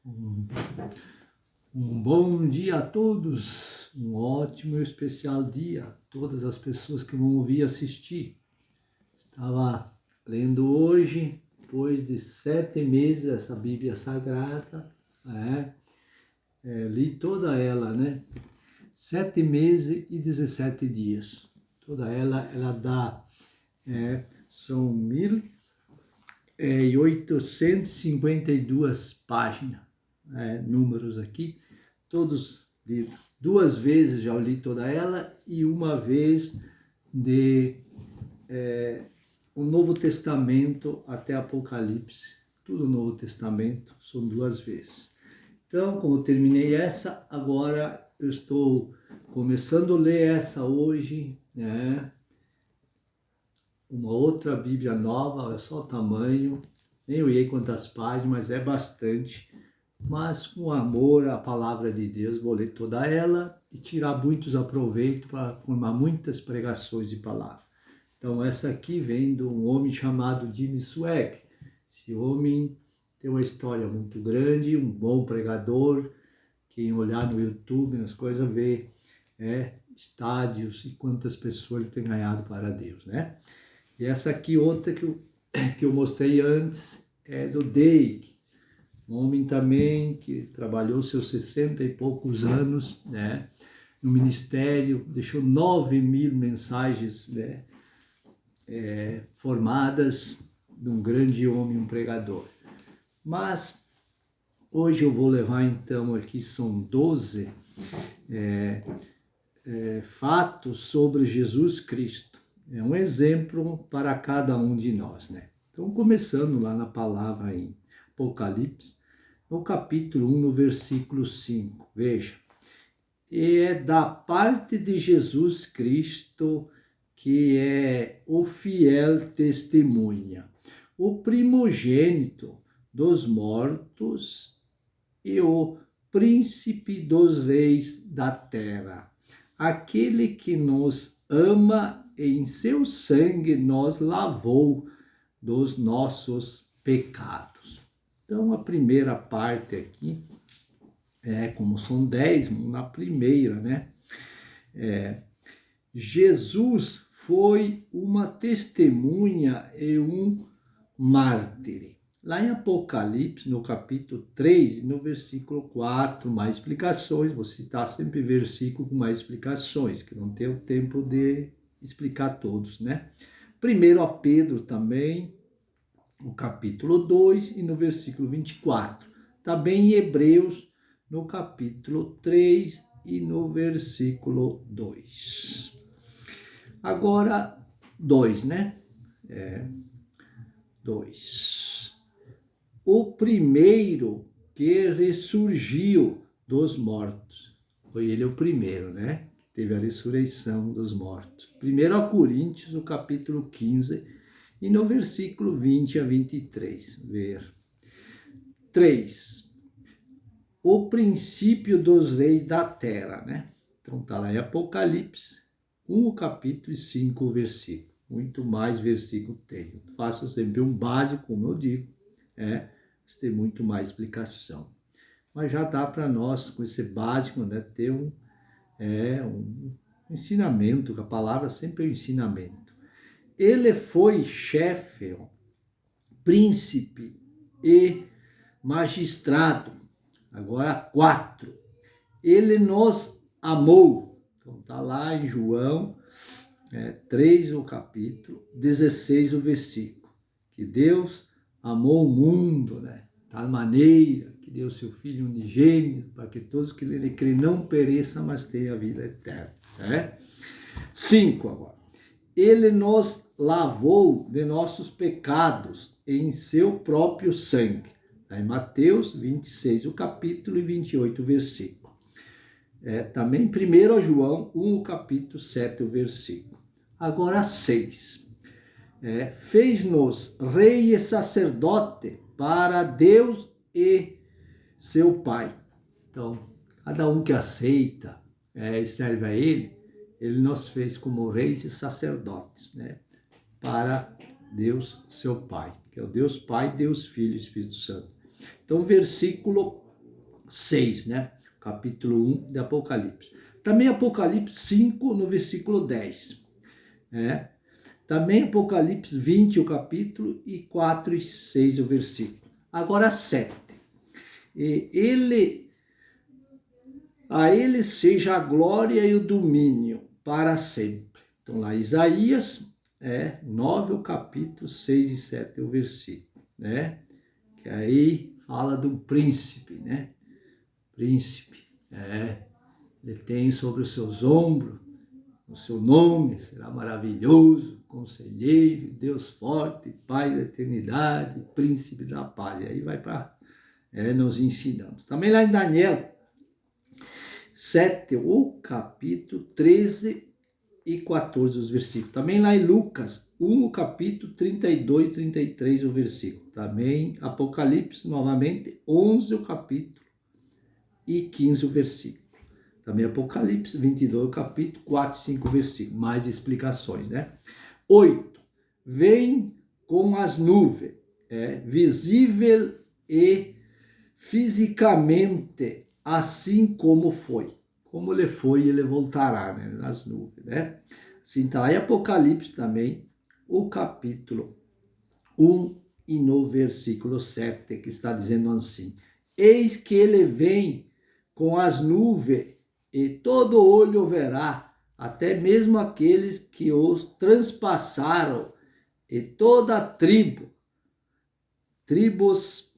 Um, um bom dia a todos, um ótimo e especial dia a todas as pessoas que vão ouvir e assistir. Estava lendo hoje, depois de 7 meses, essa Bíblia Sagrada, li toda ela, 7 meses e 17 dias. Toda ela dá, são 1.852 páginas. Números aqui, todos lidos. 2 vezes já li toda ela e uma vez de o Novo Testamento até Apocalipse. Tudo o Novo Testamento, são 2 vezes. Então, como eu terminei essa, agora eu estou começando a ler essa hoje, uma outra Bíblia nova, olha só o tamanho, nem olhei quantas páginas, mas é bastante. Mas com amor à palavra de Deus, vou ler toda ela e tirar muitos aproveitos para formar muitas pregações de palavra. Então, essa aqui vem de um homem chamado Jimmy Swaggart. Esse homem tem uma história muito grande, um bom pregador. Quem olhar no YouTube, nas coisas, vê estádios e quantas pessoas ele tem ganhado para Deus, E essa aqui, outra que eu mostrei antes, é do Dake. Um homem também que trabalhou seus 60 e poucos anos, no ministério, deixou 9.000 mensagens, formadas de um grande homem, um pregador. Mas hoje eu vou levar então, aqui são 12 fatos sobre Jesus Cristo. É um exemplo para cada um de nós, Então, começando lá na palavra em Apocalipse, no capítulo 1, no versículo 5, veja. E é da parte de Jesus Cristo que é o fiel testemunha, o primogênito dos mortos e o príncipe dos reis da terra, aquele que nos ama e em seu sangue nos lavou dos nossos pecados. Então, a primeira parte aqui, como são 10, na primeira, Jesus foi uma testemunha e um mártir. Lá em Apocalipse, no capítulo 3, no versículo 4, mais explicações, vou citar sempre versículo com mais explicações, que não tenho tempo de explicar todos, Primeiro a Pedro também, no capítulo 2 e no versículo 24. Também em Hebreus, no capítulo 3 e no versículo 2. Agora, 2, 2. O primeiro que ressurgiu dos mortos. Foi ele o primeiro, Teve a ressurreição dos mortos. 1 Coríntios, no capítulo 15, e no versículo 20 a 23, ver. 3. O princípio dos reis da terra, Então está lá em Apocalipse 1, capítulo e 5, versículo. Muito mais versículo tem. Faço sempre um básico, como eu digo, mas tem muito mais explicação. Mas já dá para nós, com esse básico, ter um ensinamento, que a palavra sempre é um ensinamento. Ele foi chefe, príncipe e magistrado. Agora 4. Ele nos amou. Então está lá em João 3, o capítulo, 16, o versículo. Que Deus amou o mundo, tal maneira que deu seu Filho unigênito, para que todos que nele creem não pereçam, mas tenham a vida eterna. 5 agora. Ele nos lavou de nossos pecados em seu próprio sangue. Em Mateus 26, o capítulo, e 28, o versículo. Também 1 João 1, o capítulo, 7, o versículo. Agora 6. Fez-nos rei e sacerdote para Deus e seu Pai. Então, cada um que aceita e serve a ele nos fez como reis e sacerdotes, para Deus, seu Pai, que é o Deus Pai, Deus Filho e Espírito Santo. Então, versículo 6, né? Capítulo 1 de Apocalipse. Também Apocalipse 5, no versículo 10. Também Apocalipse 20, o capítulo, e 4 e 6, o versículo. Agora 7. A ele seja a glória e o domínio para sempre. Então lá Isaías 9, o capítulo, 6 e 7, o versículo, né? Que aí fala de um príncipe, né? Príncipe, ele tem sobre os seus ombros o seu nome, será maravilhoso, conselheiro, Deus forte, Pai da eternidade, príncipe da paz. E aí vai para nos ensinando. Também lá em Daniel 7, o capítulo 13 e 14, os versículos. Também lá em Lucas 1, o capítulo 32 e 33, o versículo. Também Apocalipse, novamente, 11, o capítulo, e 15, o versículo. Também Apocalipse 22, o capítulo, 4 e 5, versículos. Mais explicações, né? 8. Vem com as nuvens, visível e fisicamente, assim como foi. Como ele foi, ele voltará, né? Nas nuvens, né? Assim está lá em Apocalipse também, o capítulo 1 e no versículo 7, que está dizendo assim: eis que ele vem com as nuvens, e todo olho verá, até mesmo aqueles que os transpassaram, e toda tribos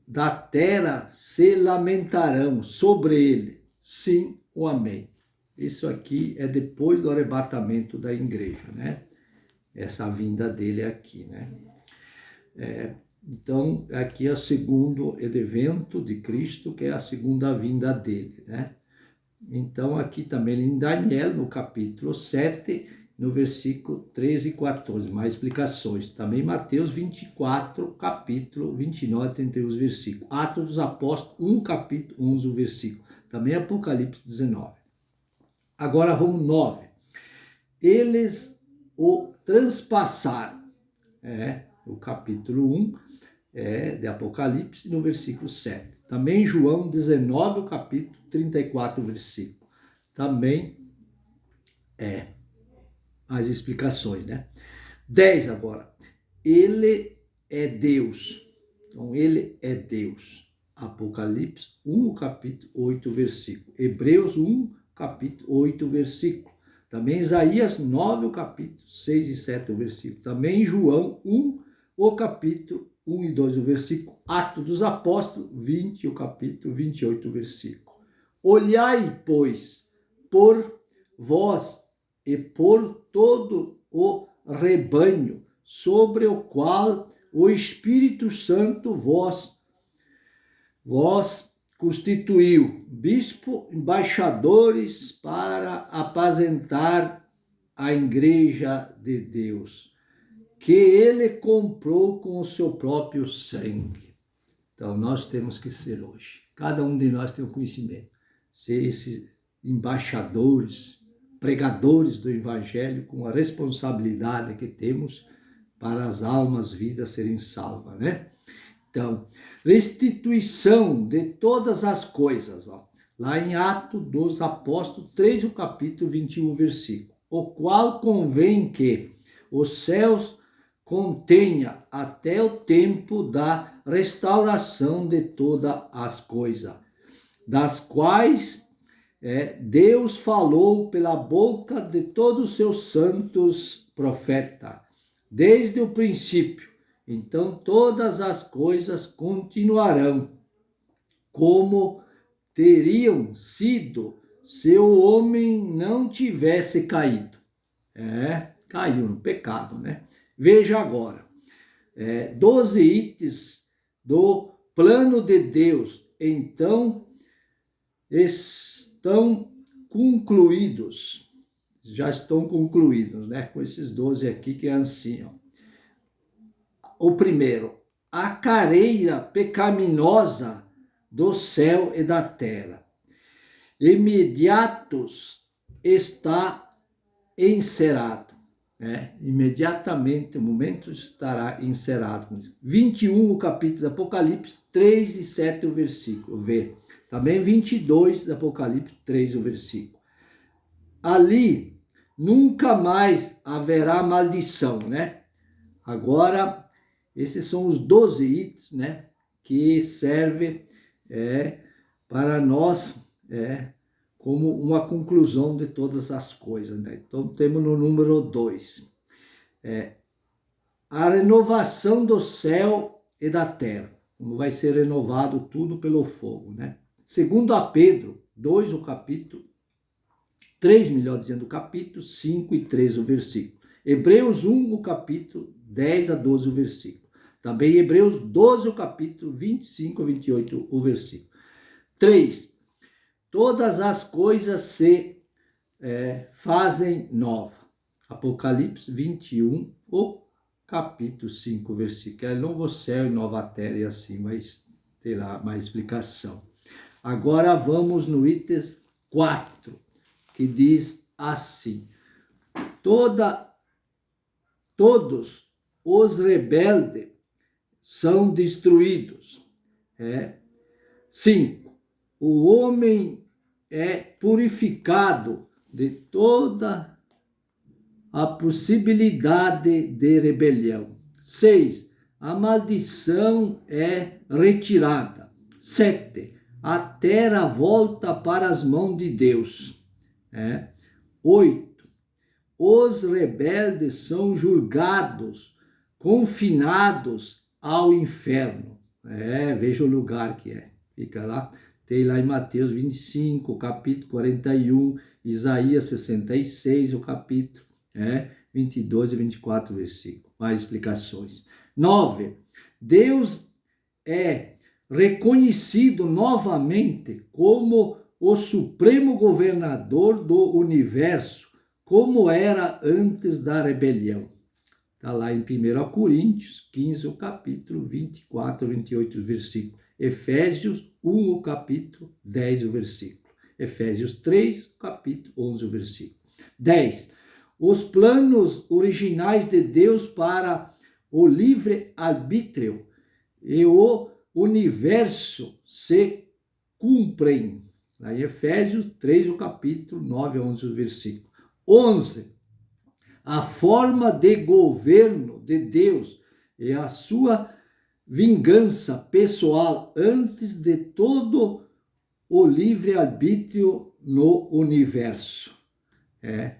da terra se lamentarão sobre ele. Sim, o amém. Isso aqui é depois do arrebatamento da igreja, né? Essa vinda dele aqui, né? Então, aqui é o segundo evento de Cristo, que é a segunda vinda dele, né? Então, aqui também em Daniel, no capítulo 7, no versículo 13 e 14, mais explicações. Também Mateus 24, capítulo 29, 31 versículos. Atos dos Apóstolos 1, capítulo 11, o versículo. Também Apocalipse 19. Agora vamos 9. Eles o transpassaram. O capítulo 1 de Apocalipse, no versículo 7. Também João 19, o capítulo 34, versículo. Também as explicações, né? 10 agora. Ele é Deus. Então, ele é Deus. Apocalipse 1, capítulo 8, versículo. Hebreus 1, capítulo 8, versículo. Também Isaías 9, o capítulo 6 e 7, o versículo. Também João 1, o capítulo 1 e 2, o versículo. Atos dos Apóstolos 20, o capítulo 28, o versículo. Olhai, pois, por vós e por todo o rebanho, sobre o qual o Espírito Santo vós constituiu, bispo, embaixadores, para apacentar a igreja de Deus, que ele comprou com o seu próprio sangue. Então, nós temos que ser hoje. Cada um de nós tem um conhecimento. Ser esses embaixadores, pregadores do Evangelho, com a responsabilidade que temos para as almas, vidas serem salvas, né? Então, restituição de todas as coisas, lá em Atos dos Apóstolos 3, o capítulo 21, versículo. O qual convém que os céus contenha até o tempo da restauração de todas as coisas, das quais Deus falou pela boca de todos os seus santos profetas, desde o princípio. Então todas as coisas continuarão como teriam sido se o homem não tivesse caído. Caiu no pecado, né? Veja agora, 12 itens do plano de Deus, então, estão concluídos, já estão concluídos, né? Com esses 12 aqui que é assim, ó. O primeiro, a carreira pecaminosa do céu e da terra. Imediatos está encerrado. imediatamente o momento estará encerrado com isso. 21, o capítulo de Apocalipse, 3 e 7 o versículo, vê. Também 22 do Apocalipse, 3 o versículo. Ali nunca mais haverá maldição, né? Agora, esses são os 12 itens, né? Que servem para nós, como uma conclusão de todas as coisas, né? Então, temos no número 2, a renovação do céu e da terra, como vai ser renovado tudo pelo fogo, né? Segundo a Pedro 2, o capítulo, 3, melhor dizendo, o capítulo 5 e 3, o versículo. Hebreus 1, o capítulo 10 a 12, o versículo. Também Hebreus 12, o capítulo 25 a 28, o versículo. 3. Todas as coisas se fazem nova. Apocalipse 21, o capítulo 5, versículo. É novo céu e nova terra, e assim vai ter lá mais explicação. Agora vamos no item 4, que diz assim: todos os rebeldes são destruídos. 5. O homem é purificado de toda a possibilidade de rebelião. 6. A maldição é retirada. 7. A terra volta para as mãos de Deus. 8. Os rebeldes são julgados, confinados ao inferno. Veja o lugar que é. Fica lá. Tem lá em Mateus 25, capítulo 41, Isaías 66, o capítulo 22 e 24, versículo. Mais explicações. 9. Deus é reconhecido novamente como o supremo governador do universo, como era antes da rebelião. Está lá em 1 Coríntios 15, o capítulo 24 e 28, versículo. Efésios 1, o capítulo 10, o versículo. Efésios 3, o capítulo 11, o versículo. 10. Os planos originais de Deus para o livre-arbítrio e o universo se cumprem. Lá em Efésios 3, o capítulo 9 a 11, o versículo. 11. A forma de governo de Deus e a sua vingança pessoal antes de todo o livre-arbítrio no universo.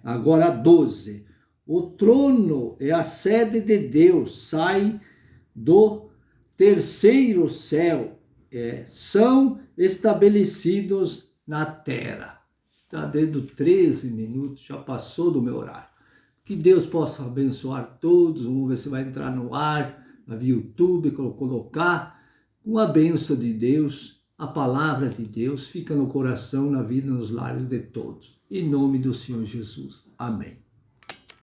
Agora 12. O trono e a sede de Deus saem do terceiro céu, são estabelecidos na terra. Está dentro de 13 minutos, já passou do meu horário. Que Deus possa abençoar todos. Vamos ver se vai entrar no ar, no YouTube, colocar com a bênção de Deus, a palavra de Deus fica no coração, na vida, nos lares de todos. Em nome do Senhor Jesus. Amém.